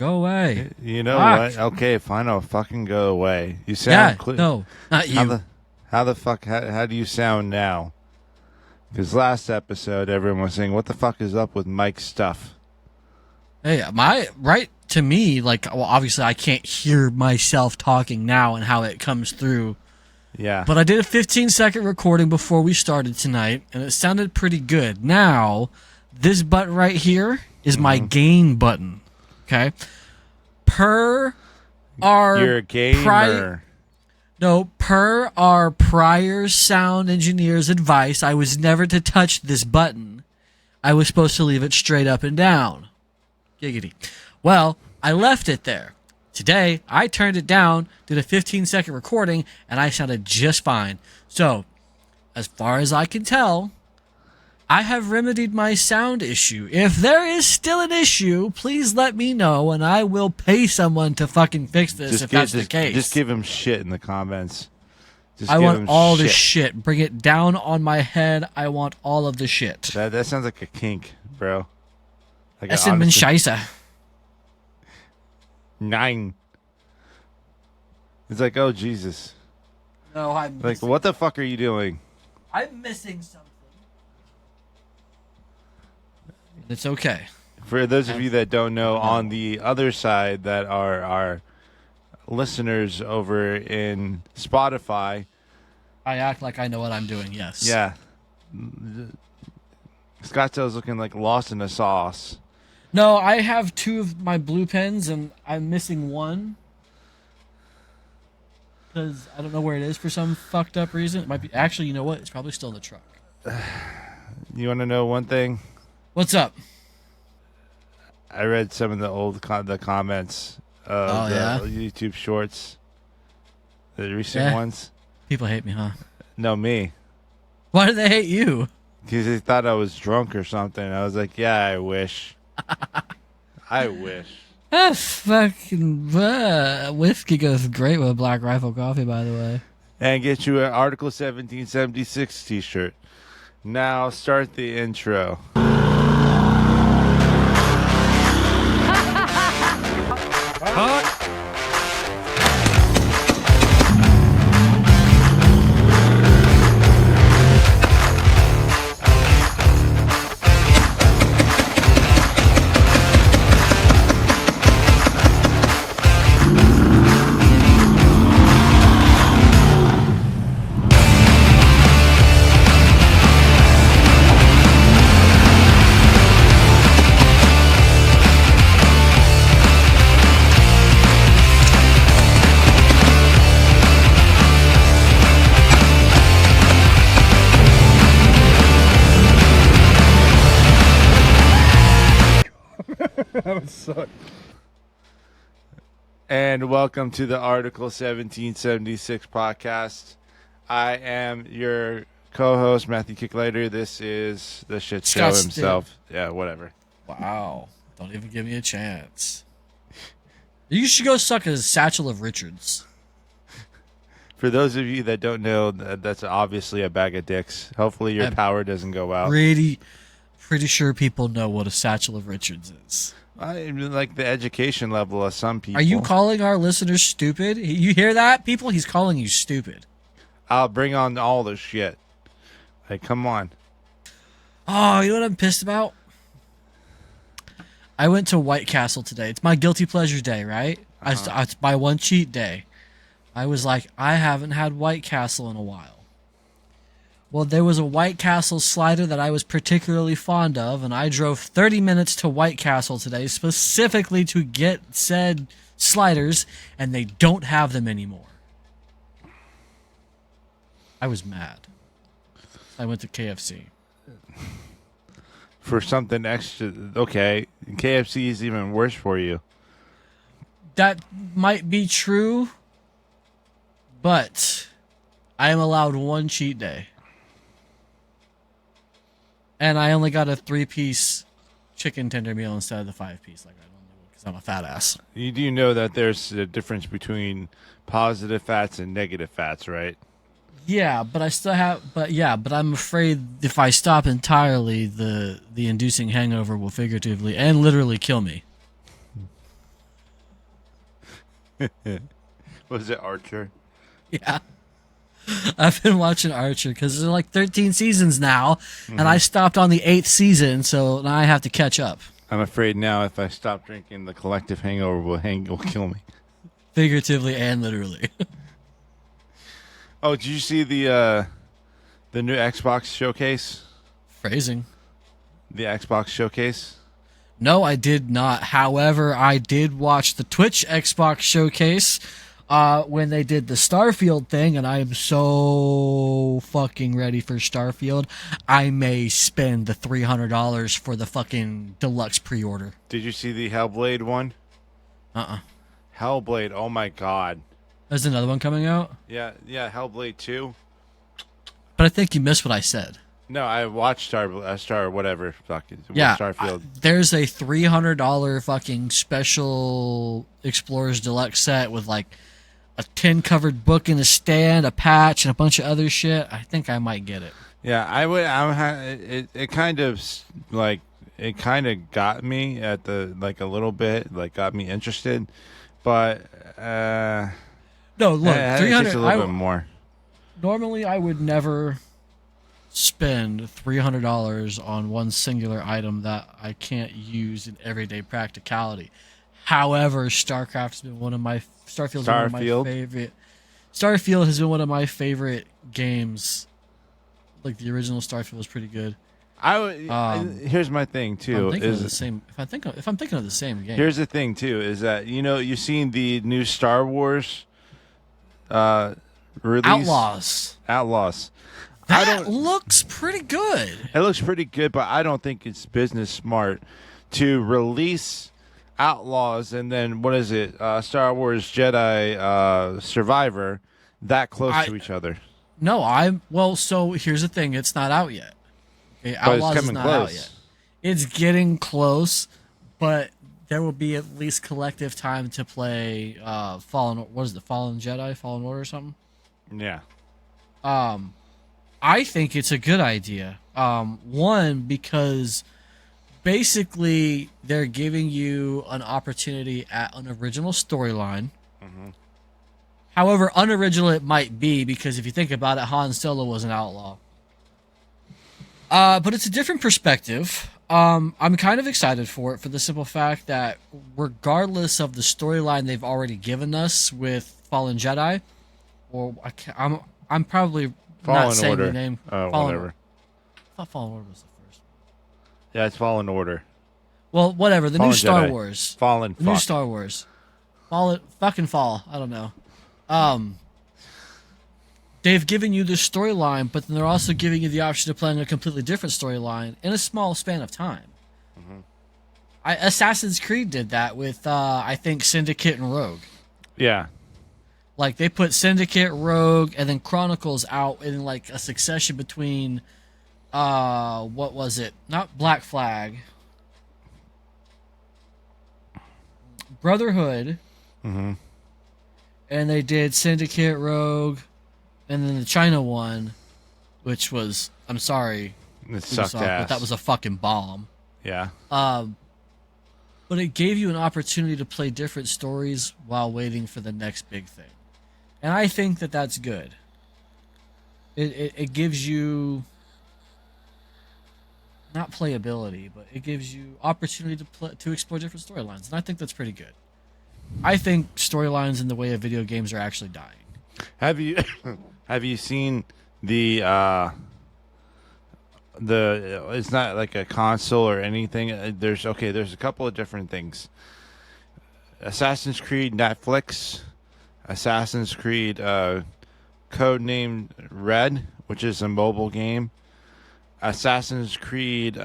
Go away. You know Fuck. what? Okay, fine. I'll fucking go away. You sound clear. No, not you. How the fuck? How do you sound now? Because last episode, everyone was saying, "What the fuck is up with Mike's stuff?" Hey, right to me, like, well, obviously I can't hear myself talking now and how it comes through. Yeah. But I did a 15-second recording before we started tonight, and it sounded pretty good. Now, this button right here is my gain button. Okay? Per our You're a gamer. per our prior sound engineer's advice, I was never to touch this button. I was supposed to leave it straight up and down. Giggity. Well, I left it there. Today, I turned it down, did a 15-second recording, and I sounded just fine. So, as far as I can tell, I have remedied my sound issue. If there is still an issue, please let me know, and I will pay someone to fucking fix this that's the case. Just give him shit in the comments. I want all the shit. Bring it down on my head. I want all of the shit. That sounds like a kink, bro. Like Es sind Scheiße. 9. It's like, oh, Jesus. No, I'm like, what the fuck are you doing? I'm missing something. It's okay. For those of you that don't know, on the other side that are our listeners over in Spotify. I act like I know what I'm doing, yes. Yeah. Scottsdale's looking like lost in a sauce. No, I have 2 of my blue pens, and I'm missing one. Because I don't know where it is for some fucked up reason. It might be. Actually, you know what? It's probably still in the truck. You want to know one thing? What's up? I read some of the the comments of the YouTube shorts, the recent ones. People hate me, huh? No, me. Why do they hate you? Because they thought I was drunk or something. I was like, yeah, I wish. I wish. Fucking whiskey goes great with Black Rifle coffee, by the way. And get you an Article 1776 t-shirt. Now start the intro. That would suck. And welcome to the Article 1776 podcast. I am your co-host, Matthew Kicklater. This is the shit show himself. Yeah, whatever. Wow. Don't even give me a chance. You should go suck a satchel of Richards. For those of you that don't know, that's obviously a bag of dicks. Hopefully your power doesn't go out. Pretty sure people know what a satchel of Richards is. I mean, like the education level of some people. Are you calling our listeners stupid? You hear that, people? He's calling you stupid. I'll bring on all the shit. Like, come on. Oh, you know what I'm pissed about? I went to White Castle today. It's my guilty pleasure day, right? It's my one cheat day. I was like, I haven't had White Castle in a while. Well, there was a White Castle slider that I was particularly fond of, and I drove 30 minutes to White Castle today specifically to get said sliders, and they don't have them anymore. I was mad. I went to KFC. For something extra, okay. KFC is even worse for you. That might be true, but I am allowed one cheat day. And I only got a 3-piece chicken tender meal instead of the 5-piece like I normally would because I'm a fat ass. You do know that there's a difference between positive fats and negative fats, right? Yeah, but I still have. But I'm afraid if I stop entirely, the inducing hangover will figuratively and literally kill me. Was it Archer? Yeah. I've been watching Archer because there's like 13 seasons now, and I stopped on the 8th season, so now I have to catch up. I'm afraid now if I stop drinking, the collective hangover will kill me. Figuratively and literally. Oh, did you see the new Xbox showcase? Phrasing. The Xbox showcase? No, I did not. However, I did watch the Twitch Xbox showcase when they did the Starfield thing, and I am so fucking ready for Starfield. I may spend the $300 for the fucking deluxe pre-order. Did you see the Hellblade one? Hellblade, oh my god. There's another one coming out? Yeah, Hellblade 2. But I think you missed what I said. No, I watched Star whatever. Starfield. There's a $300 fucking special Explorers Deluxe set with like a 10 covered book in a stand, a patch, and a bunch of other shit. I think I might get it. Yeah, I would. It kind of got me at the like a little bit, like got me interested, but no, look, 300 a little bit more. Normally, I would never spend $300 on one singular item that I can't use in everyday practicality. However, Starfield has been one of my favorite. Starfield has been one of my favorite games. Like the original Starfield was pretty good. Here's my thing too. If I'm thinking of the same game. Here's the thing too is that you've seen the new Star Wars release. Outlaws. That looks pretty good. It looks pretty good, but I don't think it's business smart to release Outlaws and then what is it? Star Wars Jedi Survivor that close to each other. No, so here's the thing, it's not out yet. Okay, Outlaws is not out yet. It's getting close, but there will be at least collective time to play Fallen Jedi, Fallen Order or something? Yeah. I think it's a good idea. One, because basically they're giving you an opportunity at an original storyline. Mm-hmm. However unoriginal it might be, because if you think about it, Han Solo was an outlaw. But it's a different perspective. I'm kind of excited for it for the simple fact that regardless of the storyline they've already given us with Fallen Jedi, or I'm probably not saying the name. Whatever. I thought Fallen Order was the first. Yeah, it's Fallen Order. Well, whatever. The Fallen new Star Jedi. Wars. New Star Wars. Fucking fall. I don't know. They've given you this storyline, but then they're also giving you the option of playing a completely different storyline in a small span of time. Mm-hmm. Assassin's Creed did that with, I think, Syndicate and Rogue. Yeah. Like, they put Syndicate, Rogue, and then Chronicles out in, like, a succession between, what was it? Not Black Flag. Brotherhood. Mm-hmm. And they did Syndicate, Rogue, and then the China one, which was, I'm sorry. It sucked ass. But that was a fucking bomb. Yeah. But it gave you an opportunity to play different stories while waiting for the next big thing. And I think that that's good. It gives you, not playability, but it gives you opportunity to explore different storylines. And I think that's pretty good. I think storylines in the way of video games are actually dying. Have you seen the it's not like a console or anything. There's a couple of different things. Assassin's Creed Netflix, Assassin's Creed Codename Red, which is a mobile game. Assassin's Creed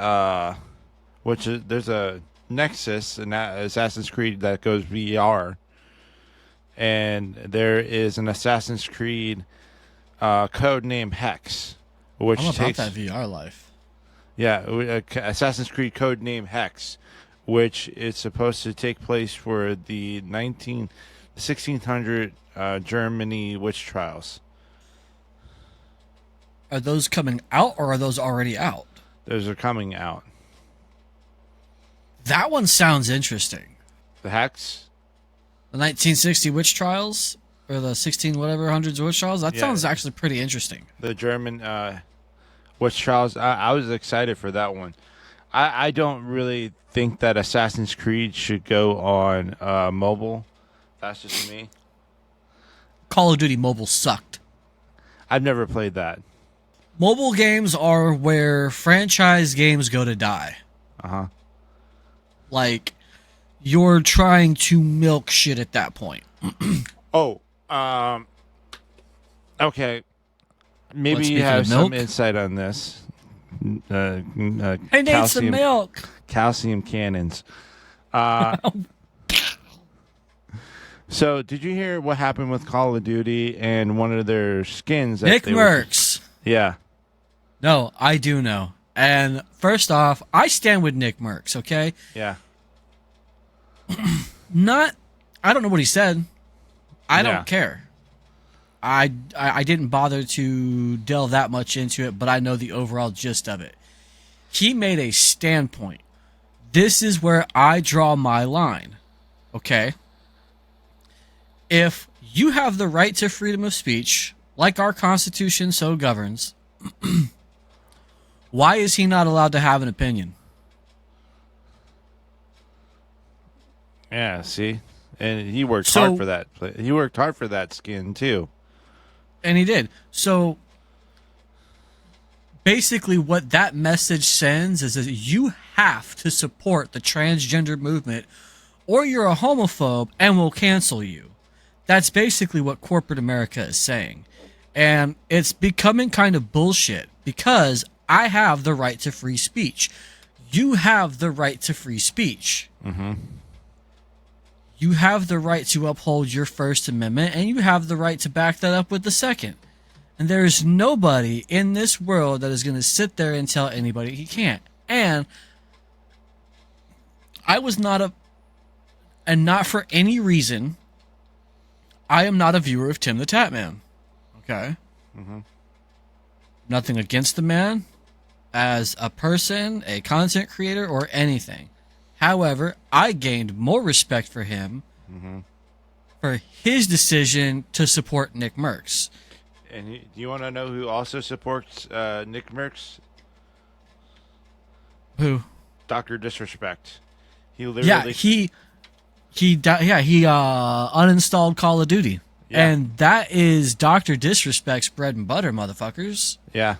which is there's a Nexus, and Assassin's Creed that goes VR. And there is an Assassin's Creed Codename Hex, which I'm about takes that VR life. Yeah, Assassin's Creed Codename Hex, which is supposed to take place for the 1600 Germany witch trials. Are those coming out, or are those already out? Those are coming out. That one sounds interesting. The Hex? The 1960 witch trials, or the 16 whatever hundreds of witch trials. That sounds actually pretty interesting. The German witch trials. I was excited for that one. I don't really think that Assassin's Creed should go on mobile. That's just me. Call of Duty Mobile sucked. I've never played that. Mobile games are where franchise games go to die. Uh-huh. Like, you're trying to milk shit at that point. Okay. Maybe you have some insight on this. I need some milk. Calcium cannons. So, did you hear what happened with Call of Duty and one of their skins? Nickmercs. Yeah. No, I do know. And first off, I stand with nickmercs, okay? Yeah. I don't know what he said. I don't care. I didn't bother to delve that much into it, but I know the overall gist of it. He made a standpoint. This is where I draw my line, okay? If you have the right to freedom of speech, like our Constitution so governs, why is he not allowed to have an opinion? Yeah, see? And he worked hard for that. He worked hard for that skin, too. And he did. So, basically what that message sends is that you have to support the transgender movement or you're a homophobe and we'll cancel you. That's basically what corporate America is saying. And it's becoming kind of bullshit because I have the right to free speech. You have the right to free speech. Mm-hmm. You have the right to uphold your First Amendment, and you have the right to back that up with the Second. And there is nobody in this world that is going to sit there and tell anybody he can't. And I was not and not for any reason, I am not a viewer of Tim the Tap Man. Okay? Mm-hmm. Nothing against the man as a person, a content creator, or anything. However, I gained more respect for him for his decision to support nickmercs. And do you want to know who also supports nickmercs? Who? Dr. Disrespect. He literally... he uninstalled Call of Duty. Yeah. And that is Dr. Disrespect's bread and butter, motherfuckers. Yeah.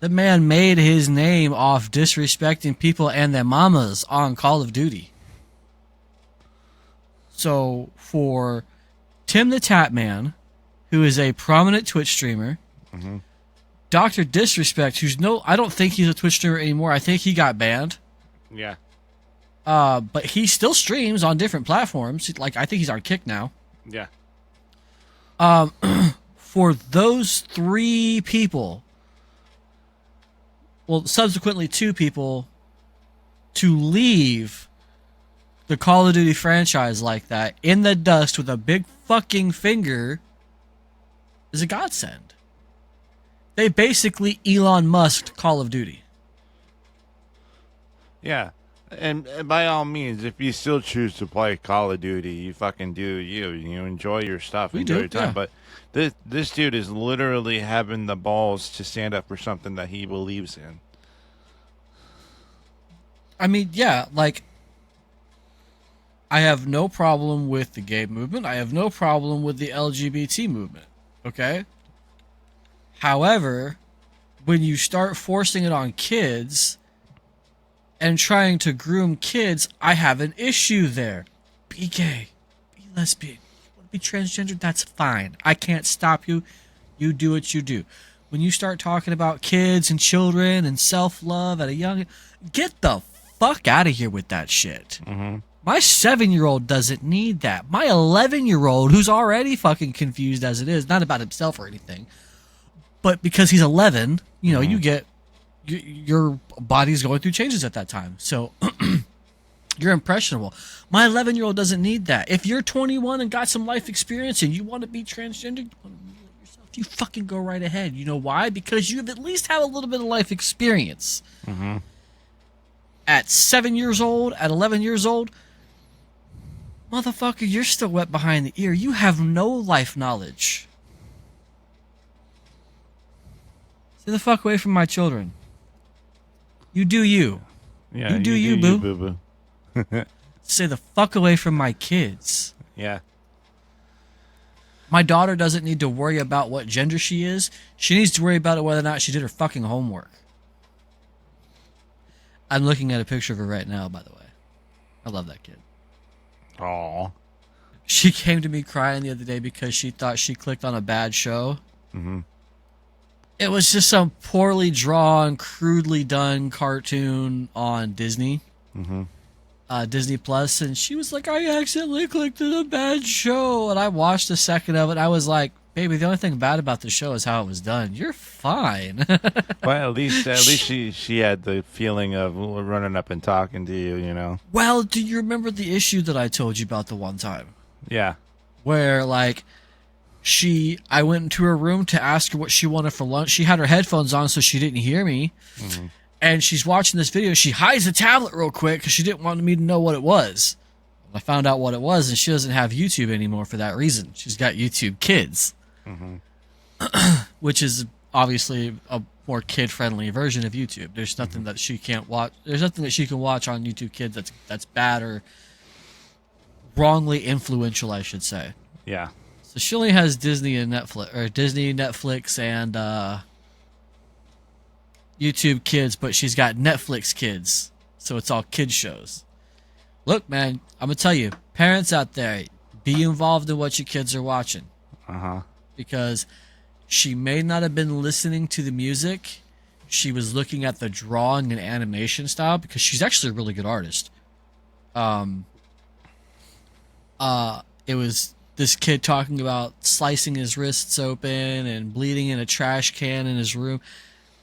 The man made his name off disrespecting people and their mamas on Call of Duty. So for Tim the Tap Man, who is a prominent Twitch streamer, Dr. Disrespect, I don't think he's a Twitch streamer anymore. I think he got banned. Yeah. But he still streams on different platforms. Like, I think he's on Kick now. Yeah. For those three people, well, subsequently 2 people, to leave the Call of Duty franchise like that in the dust with a big fucking finger is a godsend. They basically Elon Musk'd Call of Duty. Yeah. And by all means, if you still choose to play Call of Duty, you fucking do you. You enjoy your stuff, enjoy your time. Yeah. But this dude is literally having the balls to stand up for something that he believes in. I mean, yeah, like, I have no problem with the gay movement. I have no problem with the LGBT movement. Okay? However, when you start forcing it on kids and trying to groom kids, I have an issue there. Be gay. Be lesbian. You want to be transgender? That's fine. I can't stop you. You do what you do. When you start talking about kids and children and self-love at a young... Get the fuck out of here with that shit. Mm-hmm. My 7-year-old doesn't need that. My 11-year-old, who's already fucking confused as it is, not about himself or anything, but because he's 11, you know, you get... Your body's going through changes at that time. So you're impressionable. My 11-year-old doesn't need that. If you're 21 and got some life experience and you want to be transgender, you want to mutilate yourself, you fucking go right ahead. You know why? Because you at least have a little bit of life experience. Mm-hmm. At 7 years old, at 11 years old, Motherfucker, you're still wet behind the ear. You have no life knowledge. Stay the fuck away from my children. You do you. Yeah, you do you, boo. boo. Stay the fuck away from my kids. Yeah. My daughter doesn't need to worry about what gender she is. She needs to worry about it whether or not she did her fucking homework. I'm looking at a picture of her right now, by the way. I love that kid. Aw. She came to me crying the other day because she thought she clicked on a bad show. Mm-hmm. It was just some poorly drawn, crudely done cartoon on Disney. Mm-hmm. Disney Plus, and she was like, I accidentally clicked on a bad show. And I watched a second of it. I was like, baby, the only thing bad about the show is how it was done. You're fine. Well, at least she had the feeling of running up and talking to you, you know. Well, do you remember the issue that I told you about the one time? Yeah. Where, like, I went into her room to ask her what she wanted for lunch. She had her headphones on so she didn't hear me. Mm-hmm. And she's watching this video. She hides the tablet real quick because she didn't want me to know what it was. I found out what it was, and she doesn't have YouTube anymore for that reason. She's got YouTube Kids, which is obviously a more kid-friendly version of YouTube. There's nothing that she can't watch. There's nothing that she can watch on YouTube Kids that's bad or wrongly influential, I should say. Yeah. So she only has Disney and Netflix, or Disney, Netflix, and YouTube Kids, but she's got Netflix Kids, so it's all kids shows. Look, man, I'm gonna tell you, parents out there, be involved in what your kids are watching. Because she may not have been listening to the music, she was looking at the drawing and animation style, because she's actually a really good artist. It was this kid talking about slicing his wrists open and bleeding in a trash can in his room.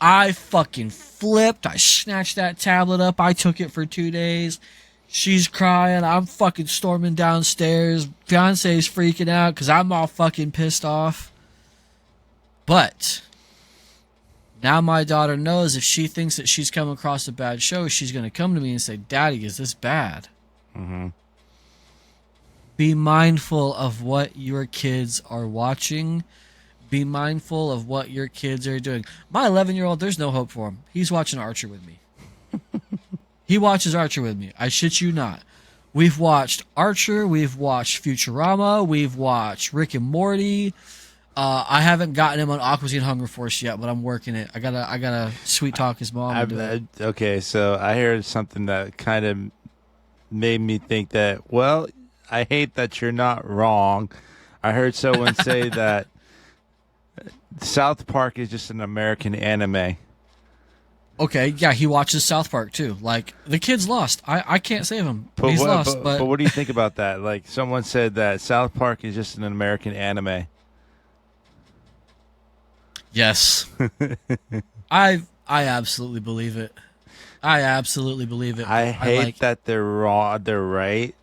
I fucking flipped. I snatched that tablet up. I took it for 2 days. She's crying. I'm fucking storming downstairs. Fiance's freaking out because I'm all fucking pissed off. But now my daughter knows if she thinks that she's come across a bad show, she's going to come to me and say, Daddy, is this bad? Mm-hmm. Be mindful of what your kids are watching. Be mindful of what your kids are doing. My 11-year-old, there's no hope for him. He's watching Archer with me. He watches Archer with me. I shit you not. We've watched Archer. We've watched Futurama. We've watched Rick and Morty. I haven't gotten him on Aqua Teen Hunger Force yet, but I'm working it. I gotta sweet talk his mom. Okay, so I heard something that kind of made me think that, well, I hate that you're not wrong. I heard someone say that South Park is just an American anime. Okay, yeah, he watches South Park too. Like, the kid's lost. I can't save him. He's lost. But what do you think about that? Like, someone said that South Park is just an American anime. Yes. I absolutely believe it. I absolutely believe it. I hate that they're wrong. They're right.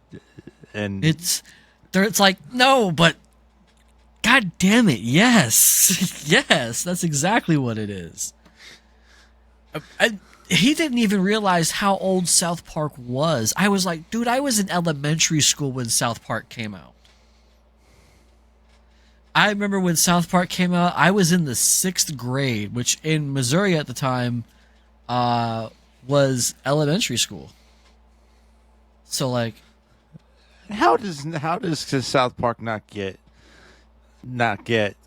And it's like, no, but God damn it, yes. Yes, that's exactly what it is. He didn't even realize how old South Park was. I was like, dude, I was in elementary school when South Park came out. I remember when South Park came out, I was in the 6th grade, which in Missouri at the time was elementary school. So, like, how does South Park not get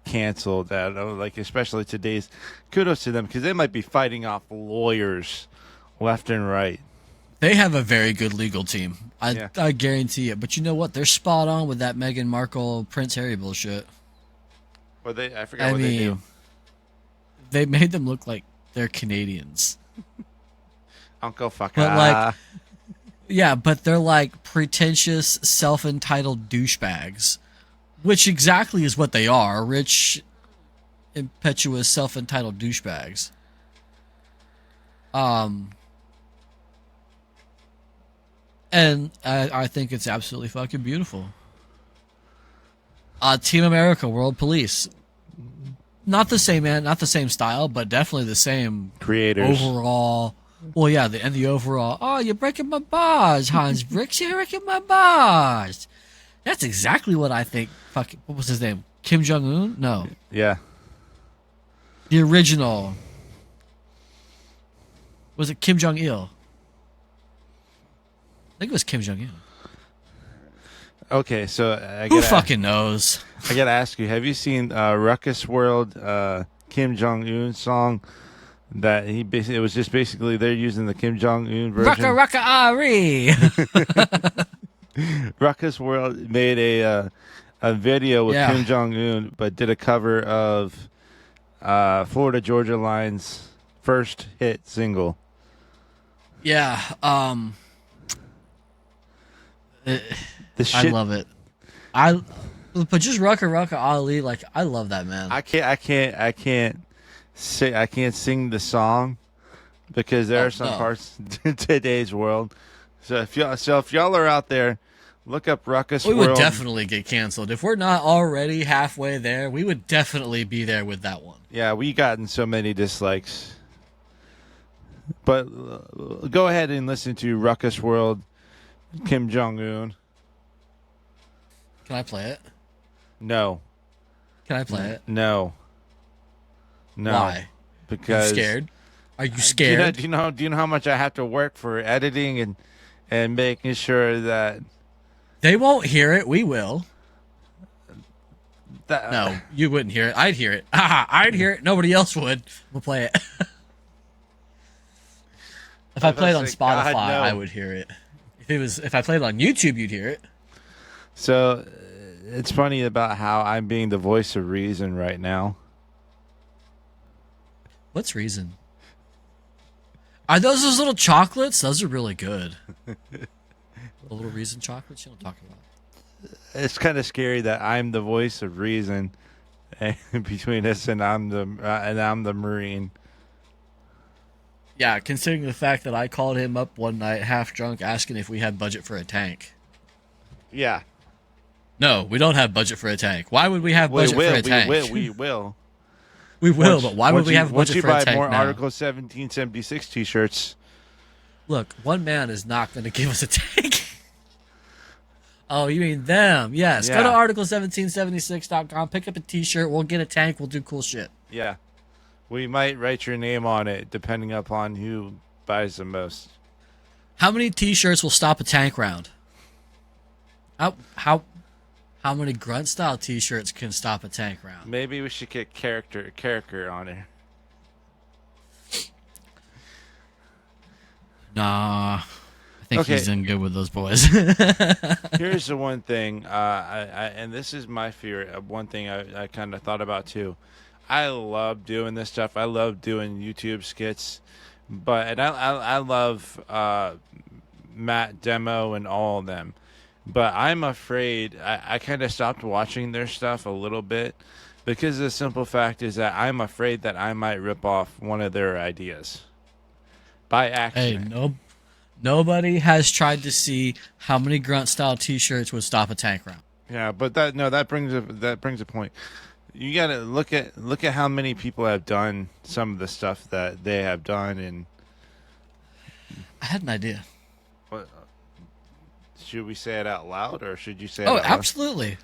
canceled? Like, especially today's. Kudos to them, because they might be fighting off lawyers left and right. They have a very good legal team. I guarantee it. But you know what? They're spot on with that Meghan Markle Prince Harry bullshit. Well, I forgot what they do. They made them look like they're Canadians. Uncle fucker. But like, yeah, but they're like pretentious, self-entitled douchebags, which exactly is what they are. Rich, impetuous, self-entitled douchebags. And I think it's absolutely fucking beautiful. Team America, World Police. Not the same, man. Not the same style, but definitely the same creators. Overall, well, yeah, the overall. Oh, you're breaking my bars, Hans Bricks. You're breaking my bars. That's exactly what I think. Fucking, what was his name? Kim Jong Un? No, Yeah. the original. Was it Kim Jong Il? I think it was Kim Jong Il. Okay, so Who fucking knows? I gotta ask you: have you seen Ruckus World Kim Jong Un song? That it was just basically they're using the Kim Jong Un version. Rucka Rucka Ari. Ruckus World made a video with Kim Jong Un, but did a cover of Florida Georgia Line's first hit single. Yeah, I love it. But just Rucka Rucka Ali, like I love that, man. I can't sing the song because there are some parts in today's world. So if y'all are out there, look up Ruckus World. We would definitely get canceled if we're not already halfway there. We would definitely be there with that one. Yeah, we gotten so many dislikes. But go ahead and listen to Ruckus World, Kim Jong Un. Can I play it? No. Can I play it? No. Why? Because are you scared? Are you scared? Do you know how much I have to work for editing and making sure that they won't hear it? We will. No, you wouldn't hear it. I'd hear it. I'd hear it. Nobody else would. We'll play it. If I played on Spotify, no. I would hear it. If I played it on YouTube, you'd hear it. So it's funny about how I'm being the voice of reason right now. What's reason? Are those little chocolates? Those are really good. The little reason chocolates you don't talk about. It's kind of scary that I'm the voice of reason between us, and I'm the Marine. Yeah, considering the fact that I called him up one night half drunk asking if we had budget for a tank. Yeah. No, we don't have budget for a tank. Why would we have budget for a tank? We will. We will, but why would we have budget for a tank now? Once you buy more Article 1776 t-shirts. Look, one man is not going to give us a tank. Oh, you mean them? Yes. Yeah. Go to article1776.com, pick up a t-shirt, we'll get a tank, we'll do cool shit. Yeah. We might write your name on it, depending upon who buys the most. How many t-shirts will stop a tank round? How many grunt style t-shirts can stop a tank round? Maybe we should get character on it. Nah, I think he's in good with those boys. Here's the one thing, and this is my fear. One thing I kind of thought about too. I love doing this stuff. I love doing YouTube skits, and I love Matt Demo and all of them. But I'm afraid I kind of stopped watching their stuff a little bit because the simple fact is that I'm afraid that I might rip off one of their ideas by accident. Hey, nobody has tried to see how many grunt style t-shirts would stop a tank round. Yeah, but that brings a point. You got to look at how many people have done some of the stuff that they have done, and I had an idea. What? Should we say it out loud, or should you say it out loud? Absolutely.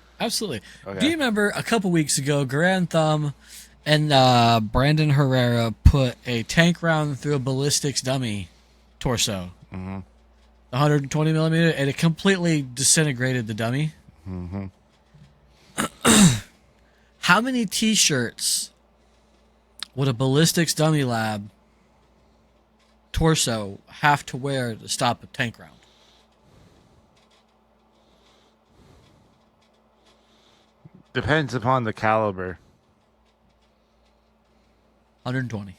Okay. Do you remember a couple weeks ago, Grand Thumb and Brandon Herrera put a tank round through a ballistics dummy torso? Mm-hmm. 120 millimeter, and it completely disintegrated the dummy. Mm-hmm. How many t-shirts would a ballistics dummy lab torso have to wear to stop a tank round? Depends upon the caliber. 120.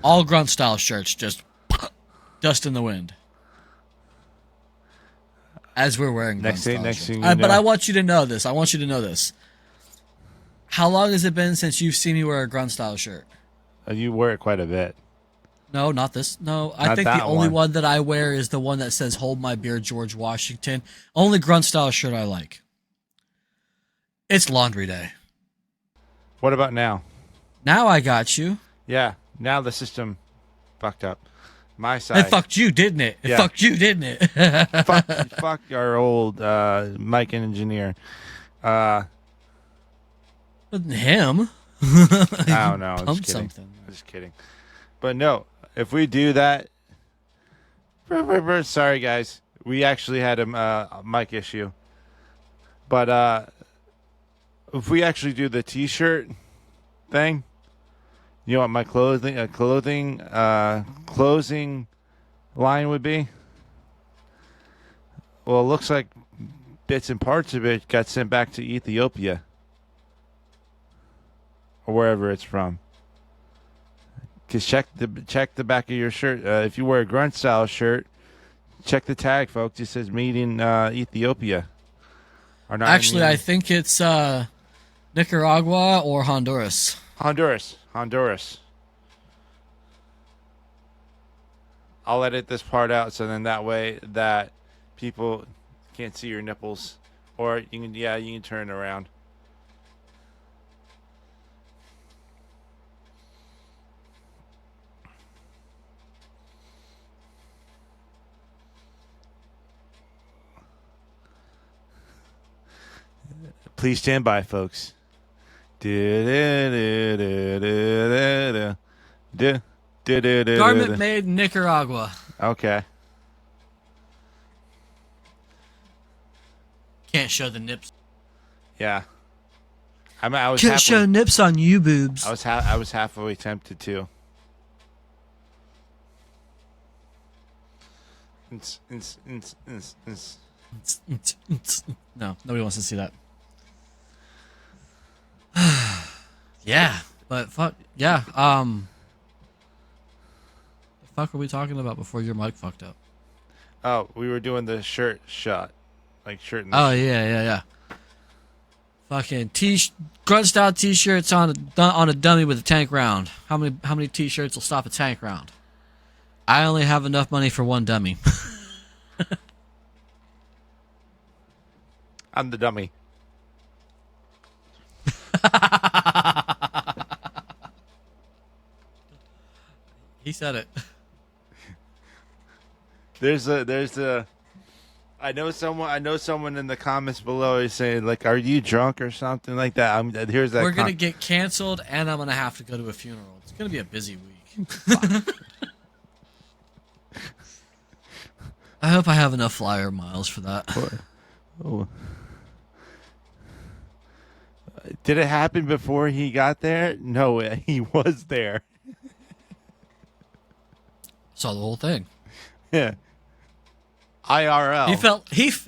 All grunt style shirts, just dust in the wind. As we're wearing grunt style shirts. But I want you to know this. How long has it been since you've seen me wear a grunt style shirt? You wear it quite a bit. No, not this. No, I think the only one that I wear is the one that says "Hold My Beer, George Washington." Only grunt style shirt I like. It's laundry day. What about now? Now I got you. Yeah, now the system fucked up. My side. It fucked you, didn't it? It Yeah. fucked you, didn't it? fuck our old mic engineer. Wasn't him. I don't know. I'm just kidding. Something. I'm just kidding. But no, if we do that, sorry guys, we actually had a mic issue. But if we actually do the T-shirt thing, you know what my closing line would be? Well, it looks like bits and parts of it got sent back to Ethiopia or wherever it's from. Cause check the back of your shirt. If you wear a grunt style shirt, check the tag, folks. It says made in Ethiopia. Or not. Actually, I think it's Nicaragua or Honduras. Honduras. I'll edit this part out so then that way that people can't see your nipples, or you can turn it around. Please stand by, folks. Garment made in Nicaragua. Okay. Can't show the nips. Yeah. I was Can't show nips on you, boobs. I was halfway tempted to. No, nobody wants to see that. Yeah, but fuck yeah. The fuck were we talking about before your mic fucked up? Oh, we were doing the shirt shot, like shirt. And Oh yeah. Fucking grunt style t-shirts on a dummy with a tank round. How many t-shirts will stop a tank round? I only have enough money for one dummy. I'm the dummy. He said it. There's a I know someone in the comments below is saying like, "Are you drunk or something like that?" Here's that. We're gonna get canceled, and I'm gonna have to go to a funeral. It's gonna be a busy week. I hope I have enough flyer miles for that. Oh. Did it happen before he got there? No, he was there. Saw the whole thing. Yeah. IRL.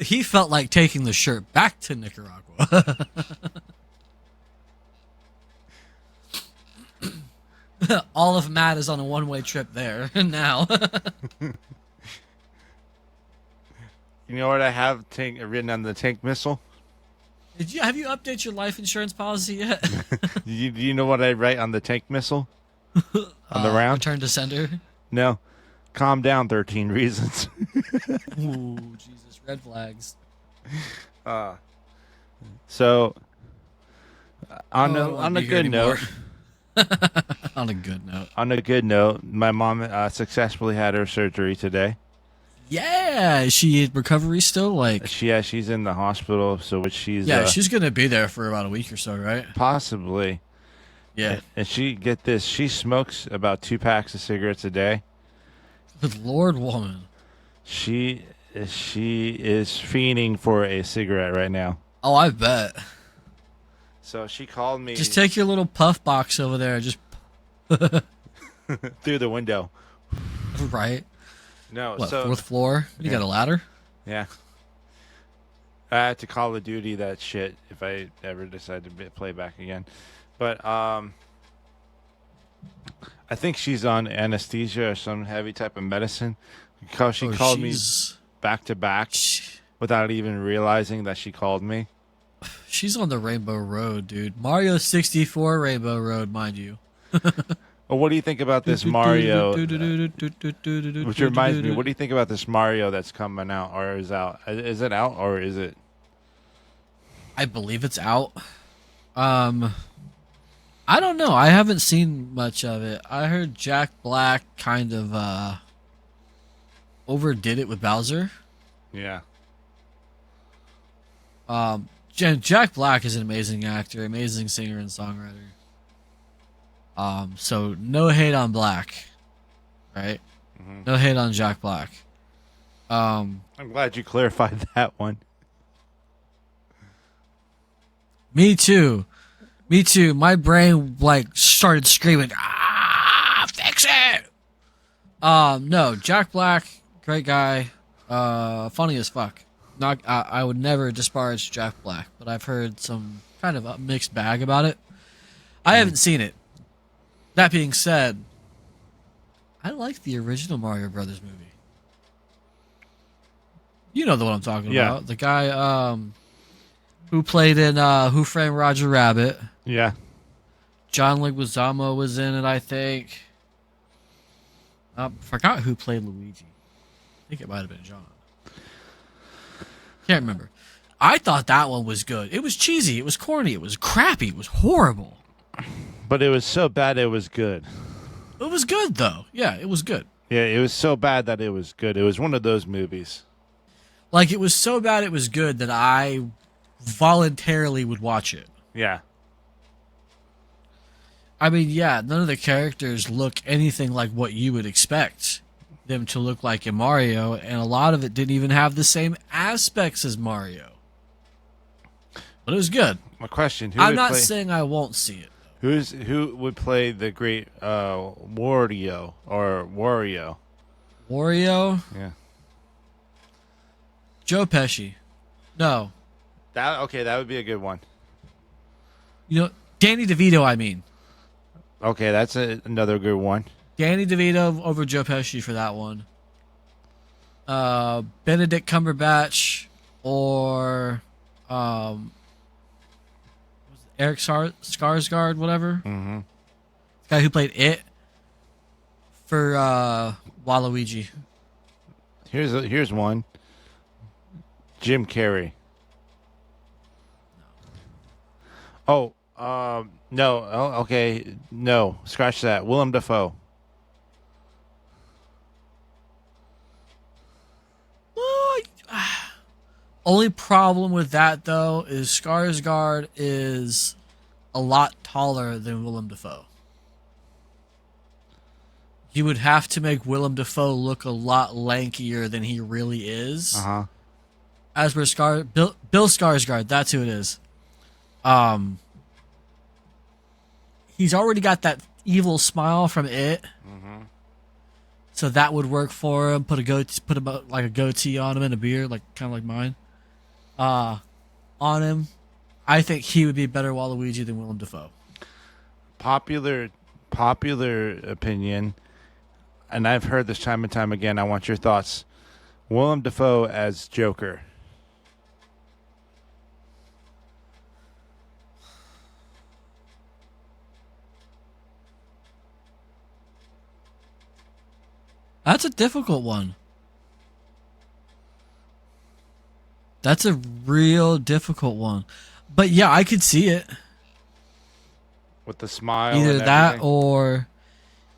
He felt like taking the shirt back to Nicaragua. All of Matt is on a one-way trip there now. You know what I have written on the tank missile? Have you updated your life insurance policy yet? Do you know what I write on the tank missile? On the round? Return to sender. No. Calm down, 13 reasons. Ooh, Jesus, red flags. So, on a good note. On a good note. On a good note, my mom successfully had her surgery today. Yeah, is she in recovery still? Like, She's in the hospital, so she's she's gonna be there for about a week or so, right? possibly. Yeah. And she smokes about 2 packs of cigarettes a day. Good Lord, woman. She is fiending for a cigarette right now. Oh, I bet. So she called me. Just take your little puff box over there, just through the window. right. No, What, so 4th floor? You got a ladder? yeah. I had to Call of Duty that shit if I ever decide to play back again. But I think she's on anesthesia or some heavy type of medicine because she called me back to back without even realizing that she called me. She's on the Rainbow Road, dude. Mario 64 Rainbow Road, mind you. Well, what do you think about this Mario? Which reminds me, what do you think about this Mario that's coming out or is out? Is it out or is it? I believe it's out. I don't know. I haven't seen much of it. I heard Jack Black kind of overdid it with Bowser. Yeah. Jack Black is an amazing actor, amazing singer and songwriter. So no hate on Black, right? Mm-hmm. No hate on Jack Black. I'm glad you clarified that one. Me too. My brain like started screaming, fix it. No, Jack Black, great guy, funny as fuck. I would never disparage Jack Black, but I've heard some kind of a mixed bag about it. I haven't seen it. That being said, I like the original Mario Brothers movie. You know the one I'm talking about. The guy who played in Who Framed Roger Rabbit. Yeah. John Leguizamo was in it, I think. Forgot who played Luigi. I think it might have been John. Can't remember. I thought that one was good. It was cheesy. It was corny. It was crappy. It was horrible. But it was so bad it was good. It was good, though. Yeah, it was good. Yeah, it was so bad that it was good. It was one of those movies. Like, it was so bad it was good that I voluntarily would watch it. Yeah. I mean, yeah, none of the characters look anything like what you would expect them to look like in Mario, and a lot of it didn't even have the same aspects as Mario. But it was good. My question: I'm not saying I won't see it. Who would play the great Wario or Wario? Wario? Yeah. Joe Pesci. No. That would be a good one. You know, Danny DeVito, I mean. Okay, that's another good one. Danny DeVito over Joe Pesci for that one. Benedict Cumberbatch or Eric Skarsgård, whatever. Mm-hmm. The guy who played It for Waluigi. Here's one. Jim Carrey. Oh, no. Oh, okay. No, scratch that. Willem Dafoe. Only problem with that, though, is Skarsgård is a lot taller than Willem Dafoe. You would have to make Willem Dafoe look a lot lankier than he really is. Uh-huh. As for Bill Skarsgård, that's who it is. He's already got that evil smile from It. Mm-hmm. So that would work for him. Put a goatee on him and a beard, like kind of like mine. On him, I think he would be better Waluigi than Willem Dafoe. Popular opinion, and I've heard this time and time again. I want your thoughts. Willem Dafoe as Joker. That's a difficult one. That's a real difficult one. But yeah, I could see it. With the smile. Either and that everything. or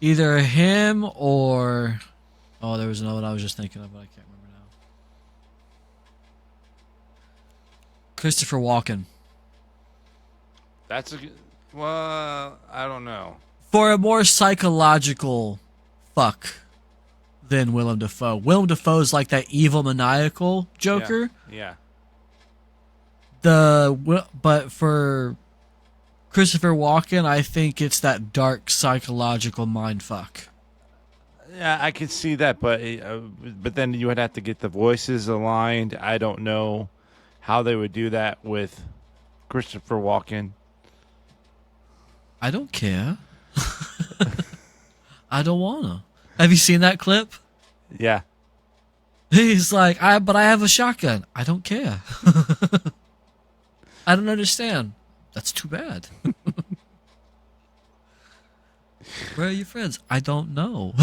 either him or... Oh, there was another one I was just thinking of, but I can't remember now. Christopher Walken. That's a... Well, I don't know. For a more psychological fuck than Willem Dafoe. Willem Dafoe's like that evil maniacal Joker. Yeah. But for Christopher Walken, I think it's that dark psychological mindfuck. Yeah, I could see that, but then you would have to get the voices aligned. I don't know how they would do that with Christopher Walken. I don't care. I don't wanna. Have you seen that clip? Yeah. He's like, but I have a shotgun. I don't care. I don't understand. That's too bad. Where are your friends? I don't know.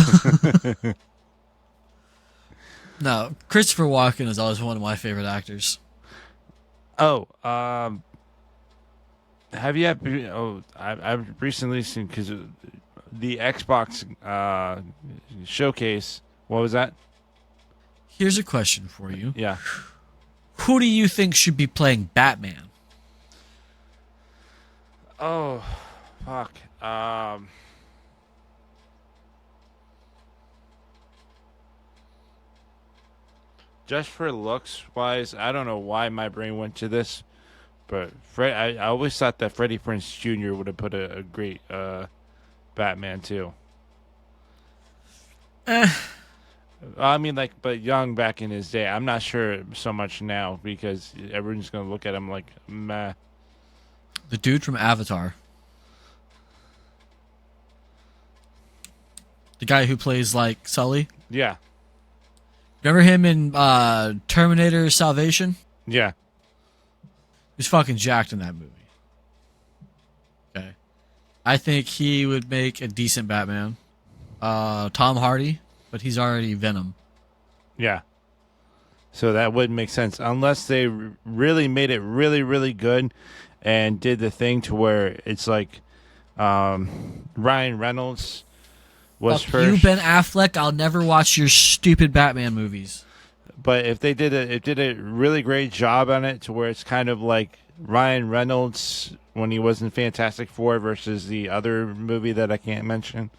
No, Christopher Walken is always one of my favorite actors. Oh, have you ever? Oh, I've recently seen because the Xbox showcase. What was that? Here's a question for you. Yeah. Who do you think should be playing Batman? Oh, fuck. Just for looks wise, I don't know why my brain went to this, but I always thought that Freddie Prinze Jr. would have put a great Batman too. I mean, like, but young back in his day. I'm not sure so much now because everyone's gonna look at him like, meh. The dude from Avatar. The guy who plays like Sully. Yeah, Remember him in Terminator Salvation? yeah. He's fucking jacked in that movie. Okay. I think he would make a decent Batman. Tom Hardy, but he's already Venom. Yeah. So that would make sense unless they really made it really, really good and did the thing to where it's like Ryan Reynolds was Fuck first. you, Ben Affleck. I'll never watch your stupid Batman movies. But if they did a really great job on it to where it's kind of like Ryan Reynolds when he was in Fantastic Four versus the other movie that I can't mention.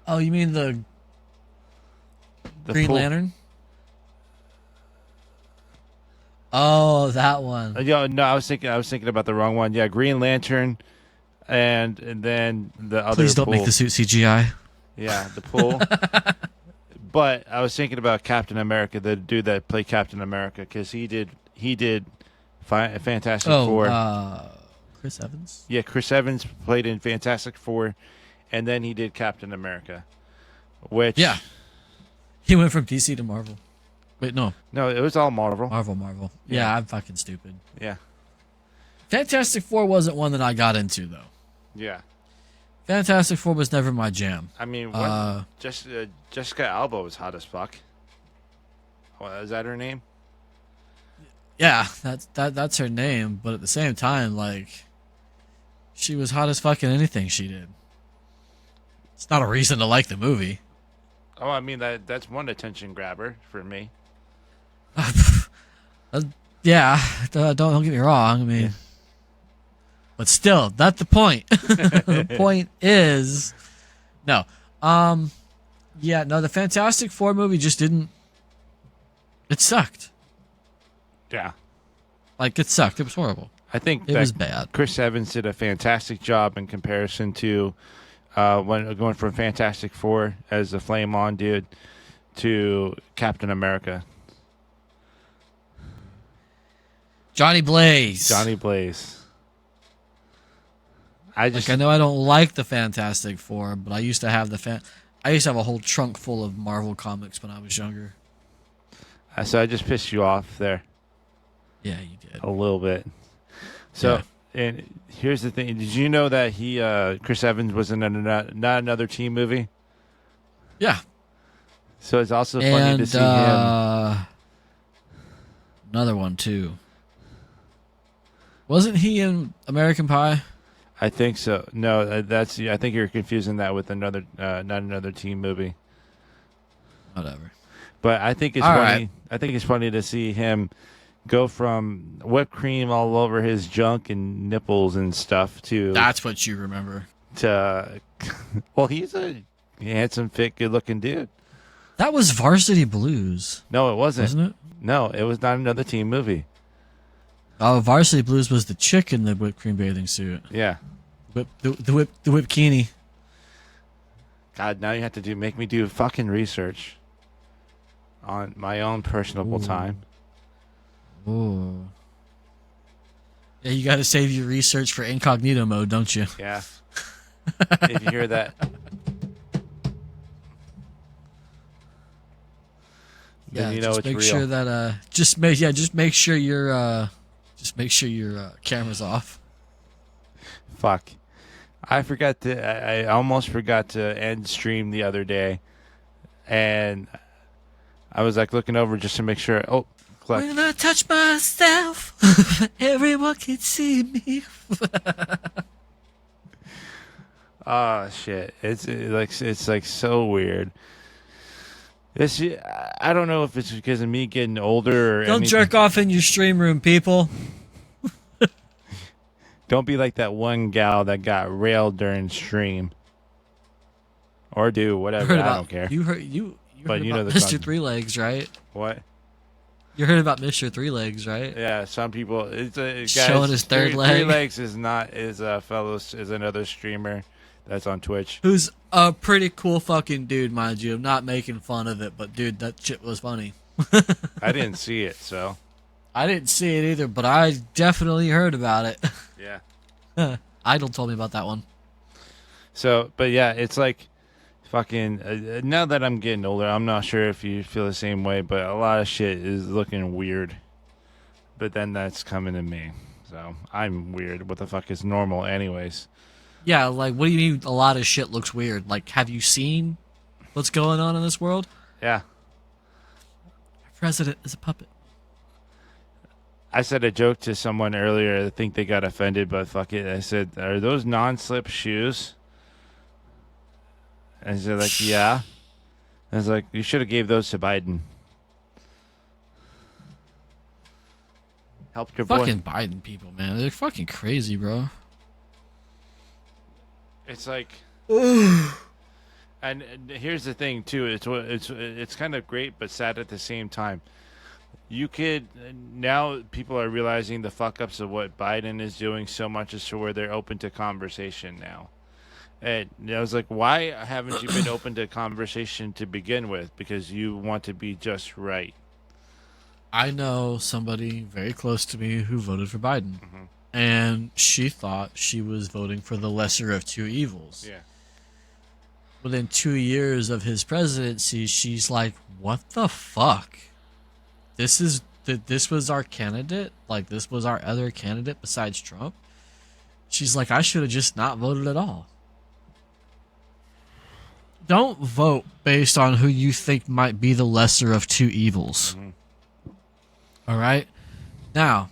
Oh, you mean the Green Lantern? Oh, that one. Yeah, no, I was thinking about the wrong one. Yeah, Green Lantern, and then the other. Please don't make the suit CGI. Yeah, the pool. But I was thinking about Captain America, the dude that played Captain America, because he did Fantastic Four. Chris Evans. Yeah, Chris Evans played in Fantastic Four, and then he did Captain America, which he went from DC to Marvel. Wait, no, it was all Marvel. Marvel. Yeah, I'm fucking stupid. Yeah, Fantastic Four wasn't one that I got into though. yeah. Fantastic Four was never my jam. I mean, Jessica Alba was hot as fuck. Is that her name? Yeah, that's her name. But at the same time, like, she was hot as fuck in anything she did. It's not a reason to like the movie. Oh, I mean that's one attention grabber for me. Yeah, don't get me wrong. I mean, but still, that's the point. The point is, no. Yeah, no, the Fantastic Four movie just didn't. It sucked. Yeah. Like, it sucked. It was horrible. I think it was bad. Chris Evans did a fantastic job in comparison to when going from Fantastic Four as the Flame On dude to Captain America. Johnny Blaze. I know I don't like the Fantastic Four, but I used to have I used to have a whole trunk full of Marvel comics when I was younger. So I just pissed you off there. Yeah, you did. A little bit. So, and here's the thing. Did you know that Chris Evans was in not Another Teen movie? Yeah. So it's also funny to see him. Another one, too. Wasn't he in American Pie? I think so. No, I think you're confusing that with Not Another Teen movie. Whatever. But I think it's funny. Right. I think it's funny to see him go from whipped cream all over his junk and nipples and stuff to. That's what you remember. Well, he's a handsome, fit, good-looking dude. That was Varsity Blues. No, it wasn't. Wasn't it? No, it was Not Another Teen movie. Oh, Varsity Blues was the chick in the whipped cream bathing suit. Yeah. The whip bikini. God, now you have to make me do fucking research on my own personable time. Ooh. Yeah, you got to save your research for incognito mode, don't you? Yeah. If you hear that. Yeah, you know just it's make real. Sure that just make sure your camera's off. Fuck. I almost forgot to end stream the other day, and I was like looking over just to make sure. Oh, click. When I touch myself, everyone can see me. Oh shit! It's like so weird. This, I don't know if it's because of me getting older or Don't anything. jerk off in your stream room, people. Don't be like that one gal that got railed during stream. Or do, whatever. I don't care. You heard But you know about the Mr. con- Three Legs, right? What? You heard about Mr. Three Legs, right? Yeah, some people. It's guys, Showing his third leg. Three Legs is another streamer that's on Twitch. Who's a pretty cool fucking dude, mind you. I'm not making fun of it, but dude, that shit was funny. I didn't see it, so. I didn't see it either, but I definitely heard about it. Yeah. Idol told me about that one. So, but yeah, it's like fucking. Now that I'm getting older, I'm not sure if you feel the same way, but a lot of shit is looking weird. But then that's coming to me, so I'm weird. What the fuck is normal, anyways? Yeah, like, what do you mean a lot of shit looks weird? Like, have you seen what's going on in this world? Yeah. Our president is a puppet. I said a joke to someone earlier. I think they got offended, but fuck it. I said, "Are those non-slip shoes?" And they're like, "Yeah." I was like, "You should have gave those to Biden." Helped your boy. Fucking Biden people, man. They're fucking crazy, bro. It's like, and here's the thing too. It's kind of great, but sad at the same time. You could now people are realizing the fuck ups of what Biden is doing so much as to where they're open to conversation now. And I was like, why haven't you been open to conversation to begin with? Because you want to be just right. I know somebody very close to me who voted for Biden. And she thought she was voting for the lesser of two evils. Yeah. Within 2 years of his presidency, she's like, what the fuck? This was our candidate? Like, this was our other candidate besides Trump? She's like, I should have just not voted at all. Don't vote based on who you think might be the lesser of two evils. All right? Now,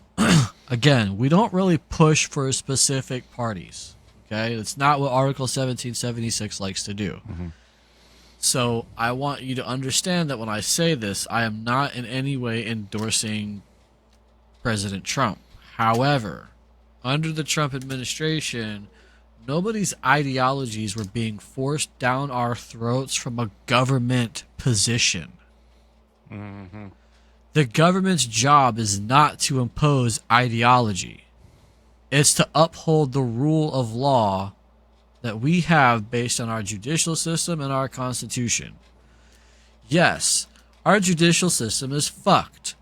again, we don't really push for specific parties. Okay? It's not what Article 1776 likes to do. So I want you to understand that when I say this, I am not in any way endorsing President Trump. However, under the Trump administration, nobody's ideologies were being forced down our throats from a government position. The government's job is not to impose ideology. It's to uphold the rule of law that we have based on our judicial system and our Constitution. Yes, our judicial system is fucked.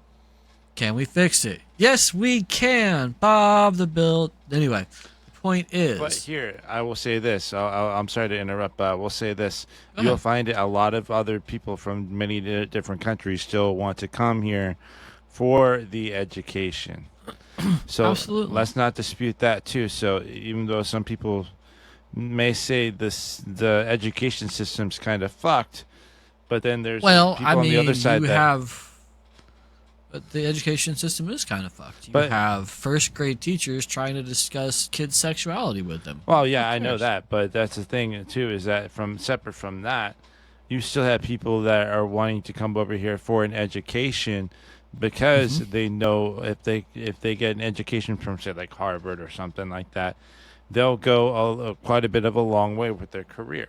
Can we fix it? Yes, we can. Bob the Bill. Anyway, the point is... But here, I will say this. I'm sorry to interrupt, but I will say this. You'll find a lot of other people from many different countries still want to come here for the education. So Absolutely. Let's not dispute that, too. So even though some people may say the education system's kind of fucked, but then there's people on the other side but the education system is kind of fucked. You But- have first grade teachers trying to discuss kids' sexuality with them. Well, yeah, I know that, but that's the thing too, is that separate from that, you still have people that are wanting to come over here for an education because they know if they get an education from, say, like Harvard or something like that, they'll go quite a bit of a long way with their career.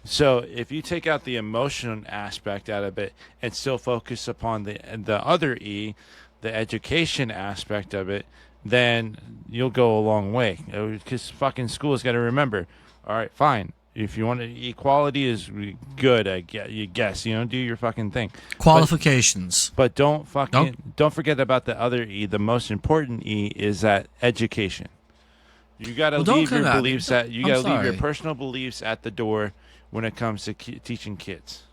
So if you take out the emotional aspect out of it and still focus upon the other E, the education aspect of it, then you'll go a long way. Because fucking school's got to remember, all right, fine. If you want equality is good, I guess, do your fucking thing. Qualifications. But don't forget about the other E. The most important E is that education. You got to leave your beliefs leave your personal beliefs at the door when it comes to teaching kids.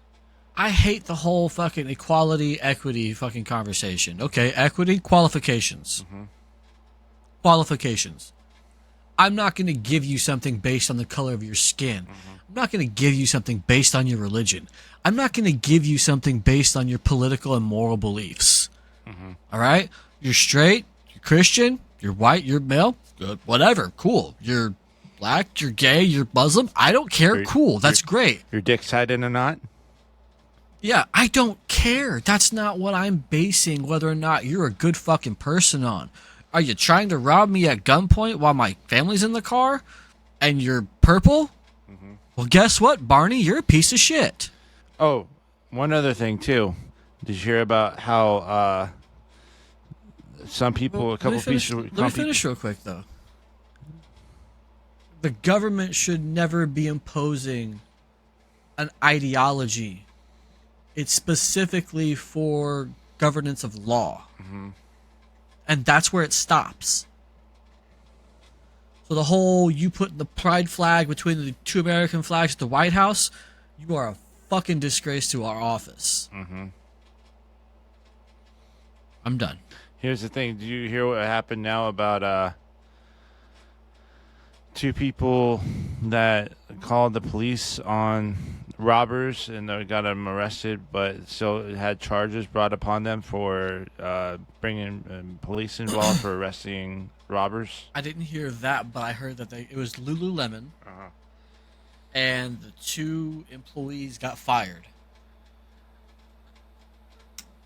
I hate the whole fucking equality, equity fucking conversation. Okay, equity, qualifications. Qualifications. I'm not going to give you something based on the color of your skin. I'm not going to give you something based on your religion. I'm not going to give you something based on your political and moral beliefs. All right? You're straight, you're Christian, you're white, you're male, good, whatever, cool. You're black, you're gay, you're Muslim, I don't care, cool, that's great. Your dick's tied in a knot? Yeah, I don't care. That's not what I'm basing whether or not you're a good fucking person on. Are you trying to rob me at gunpoint while my family's in the car and you're purple? Well, guess what, Barney? You're a piece of shit. Oh, one other thing too. Did you hear about how some people, a couple pieces, Let me finish real quick, though. The government should never be imposing an ideology. It's specifically for governance of law. And that's where it stops. So the whole you put the pride flag between the two American flags at the White House, you are a fucking disgrace to our office. I'm done. Here's the thing. Did you hear what happened now about two people that called the police on robbers and they got them arrested, but still had charges brought upon them for bringing police involved for arresting robbers? I didn't hear that, but I heard that it was Lululemon, and the two employees got fired.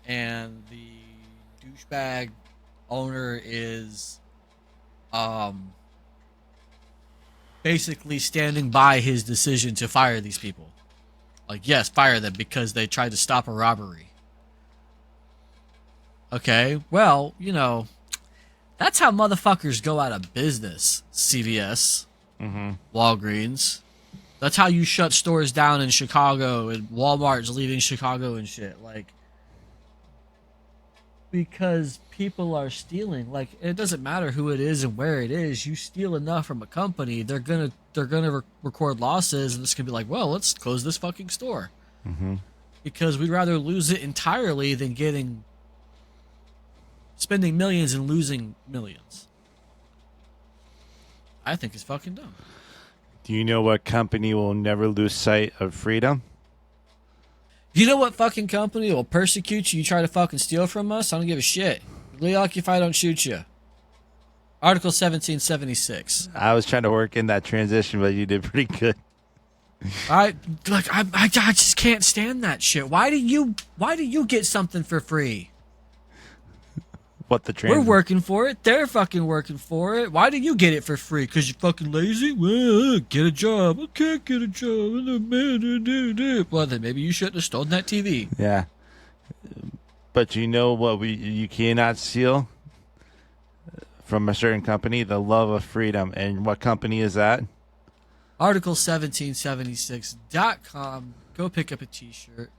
And the douchebag owner is basically standing by his decision to fire these people. Like, yes, fire them because they tried to stop a robbery. Okay, well, you know, that's how motherfuckers go out of business. CVS, Walgreens. That's how you shut stores down in Chicago and Walmart's leaving Chicago and shit. Like, because people are stealing. Like, it doesn't matter who it is and where it is. You steal enough from a company, they're gonna record losses, and it's gonna be like, well, let's close this fucking store. Because we'd rather lose it entirely than spending millions and losing millions. I think it's fucking dumb. Do you know what company will never lose sight of freedom? You know what fucking company will persecute you? You try to fucking steal from us? I don't give a shit. Leok, if I don't shoot you. Article 1776. I was trying to work in that transition, but you did pretty good. I just can't stand that shit. Why do you get something for free? What the We're working for it. They're fucking working for it. Why do you get it for free? Because you're fucking lazy? Well, get a job. I can't get a job. Well, then maybe you shouldn't have stolen that TV. Yeah. But you know what you cannot steal from a certain company? The love of freedom. And what company is that? Article1776.com. Go pick up a t-shirt.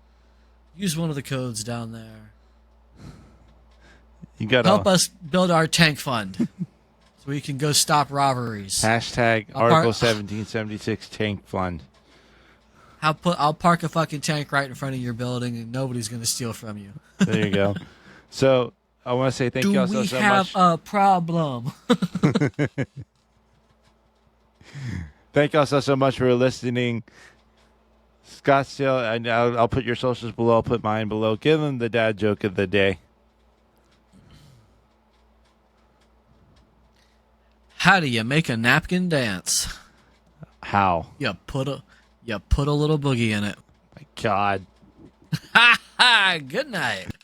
Use one of the codes down there. You gotta help us build our tank fund so we can go stop robberies. Hashtag Article 1776 tank fund. I'll park a fucking tank right in front of your building and nobody's going to steal from you. There you go. So I want to say thank you all so much. Do we have a problem? Thank you all so much for listening. Scottsdale, and I'll put your socials below. I'll put mine below. Give them the dad joke of the day. How do you make a napkin dance? How? You put a little boogie in it. My God. Ha ha! Good night.